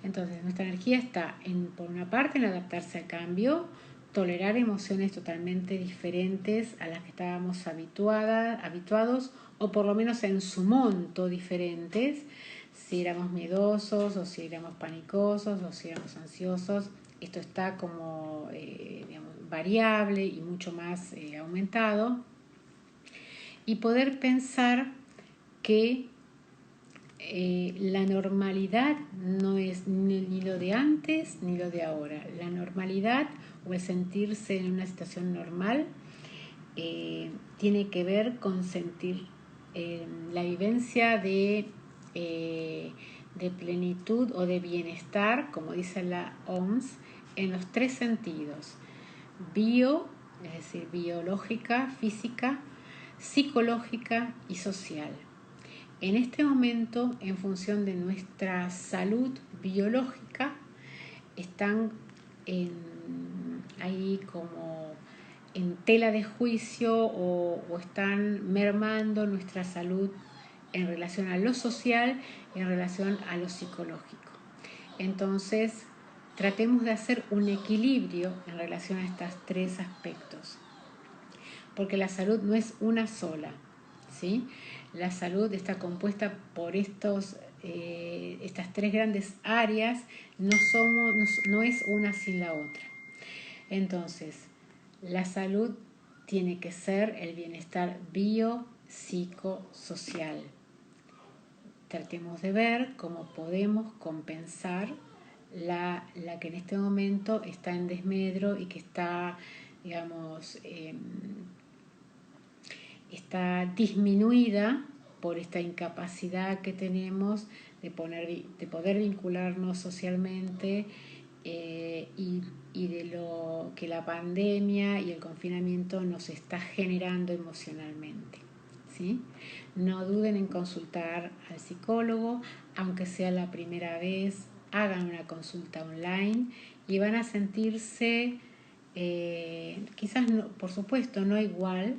Entonces nuestra energía está por una parte en adaptarse al cambio, tolerar emociones totalmente diferentes a las que estábamos habituados o por lo menos en su monto diferentes, si éramos miedosos o si éramos panicosos o si éramos ansiosos. Esto está como variable y mucho más aumentado. Y poder pensar que la normalidad no es ni lo de antes ni lo de ahora. La normalidad o el sentirse en una situación normal tiene que ver con sentir la vivencia de plenitud o de bienestar, como dice la OMS, en los 3 sentidos: bio, es decir, biológica, física, psicológica y social. En este momento, en función de nuestra salud biológica, están ahí como en tela de juicio o están mermando nuestra salud en relación a lo social y en relación a lo psicológico. Entonces, tratemos de hacer un equilibrio en relación a estos 3 aspectos, porque la salud no es una sola, ¿sí? La salud está compuesta por estas 3 grandes áreas, no es una sin la otra. Entonces, la salud tiene que ser el bienestar biopsicosocial. Tratemos de ver cómo podemos compensar la que en este momento está en desmedro y que está, digamos, está disminuida por esta incapacidad que tenemos de poder vincularnos socialmente y de lo que la pandemia y el confinamiento nos está generando emocionalmente, ¿sí? No duden en consultar al psicólogo, aunque sea la primera vez, hagan una consulta online y van a sentirse, quizás, no, por supuesto, no igual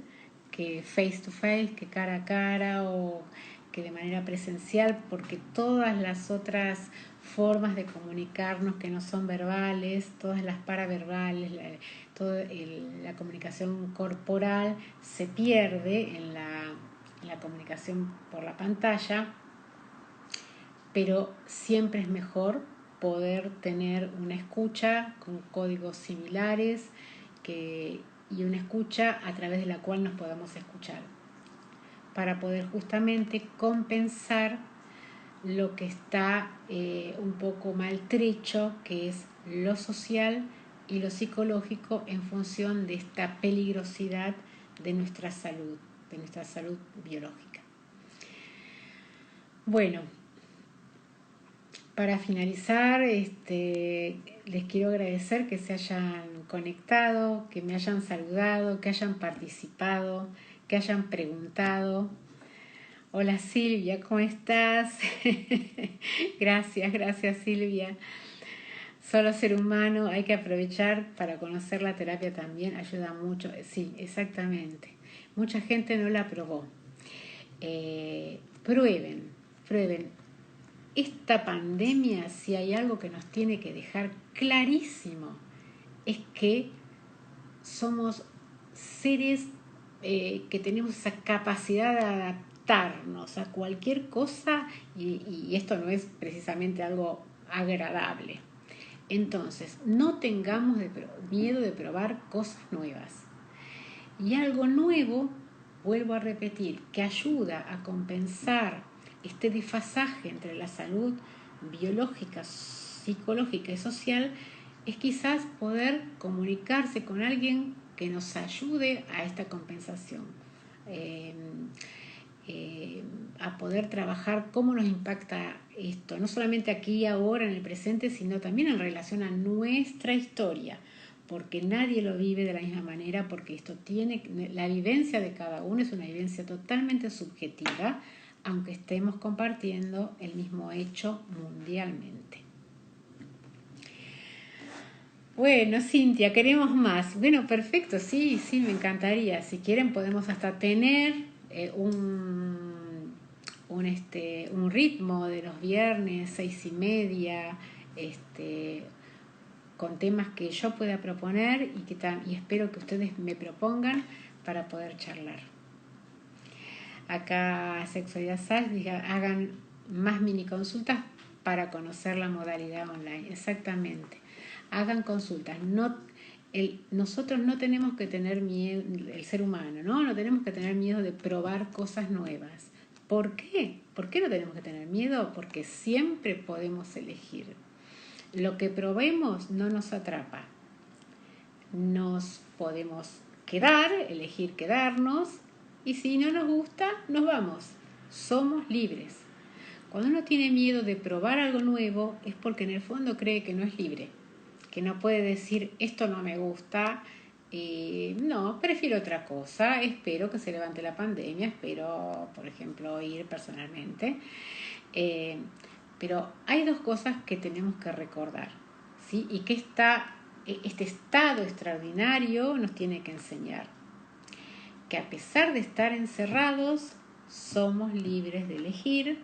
que face to face, que cara a cara o que de manera presencial, porque todas las otras formas de comunicarnos que no son verbales, todas las paraverbales, toda la comunicación corporal se pierde en la comunicación por la pantalla, pero siempre es mejor poder tener una escucha con códigos similares y una escucha a través de la cual nos podamos escuchar, para poder justamente compensar lo que está un poco maltrecho, que es lo social y lo psicológico en función de esta peligrosidad de nuestra salud biológica. Bueno, para finalizar, les quiero agradecer que se hayan conectado, que me hayan saludado, que hayan participado, que hayan preguntado. Hola Silvia, ¿cómo estás? Gracias Silvia. Solo ser humano, hay que aprovechar para conocer la terapia también, ayuda mucho. Sí, exactamente. Mucha gente no la probó. Prueben. Esta pandemia, si hay algo que nos tiene que dejar clarísimo, es que somos seres que tenemos esa capacidad de adaptarnos a cualquier cosa y esto no es precisamente algo agradable. Entonces, no tengamos miedo de probar cosas nuevas. Y algo nuevo, vuelvo a repetir, que ayuda a compensar este desfasaje entre la salud biológica, psicológica y social, es quizás poder comunicarse con alguien que nos ayude a esta compensación, a poder trabajar cómo nos impacta esto, no solamente aquí, ahora, en el presente, sino también en relación a nuestra historia, porque nadie lo vive de la misma manera, porque esto tiene, la vivencia de cada uno es una vivencia totalmente subjetiva, aunque estemos compartiendo el mismo hecho mundialmente. Bueno, Cintia, queremos más. Bueno, perfecto, sí, me encantaría. Si quieren podemos hasta tener un ritmo de los viernes, 6:30, con temas que yo pueda proponer y espero que ustedes me propongan para poder charlar. Acá Sexualidad Sash diga, hagan más mini consultas para conocer la modalidad online. Exactamente. Hagan consultas. Nosotros no tenemos que tener miedo, el ser humano, ¿no? No tenemos que tener miedo de probar cosas nuevas. ¿Por qué? ¿Por qué no tenemos que tener miedo? Porque siempre podemos elegir. Lo que probemos no nos atrapa. Nos podemos quedar, elegir quedarnos, y si no nos gusta, nos vamos. Somos libres. Cuando uno tiene miedo de probar algo nuevo es porque en el fondo cree que no es libre, que no puede decir esto no me gusta, no, prefiero otra cosa, espero que se levante la pandemia, espero, por ejemplo, ir personalmente. Pero hay dos cosas que tenemos que recordar, ¿sí? Y que este estado extraordinario nos tiene que enseñar. Que a pesar de estar encerrados, somos libres de elegir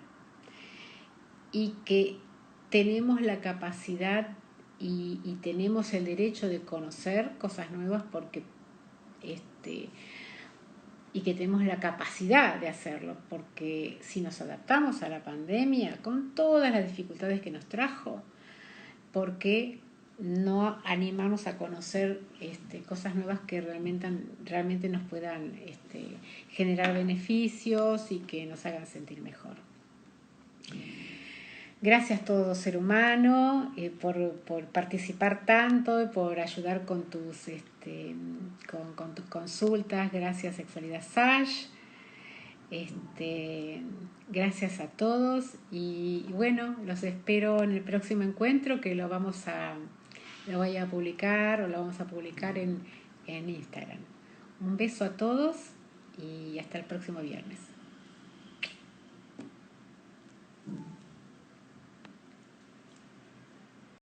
y que tenemos la capacidad y tenemos el derecho de conocer cosas nuevas y que tenemos la capacidad de hacerlo, porque si nos adaptamos a la pandemia con todas las dificultades que nos trajo, ¿por qué no animarnos a conocer cosas nuevas que realmente nos puedan generar beneficios y que nos hagan sentir mejor? Gracias todo ser humano por participar tanto y por ayudar con tus consultas. Gracias Sexualidad Sash. Gracias a todos y bueno, los espero en el próximo encuentro que lo voy a publicar o lo vamos a publicar en Instagram. Un beso a todos y hasta el próximo viernes.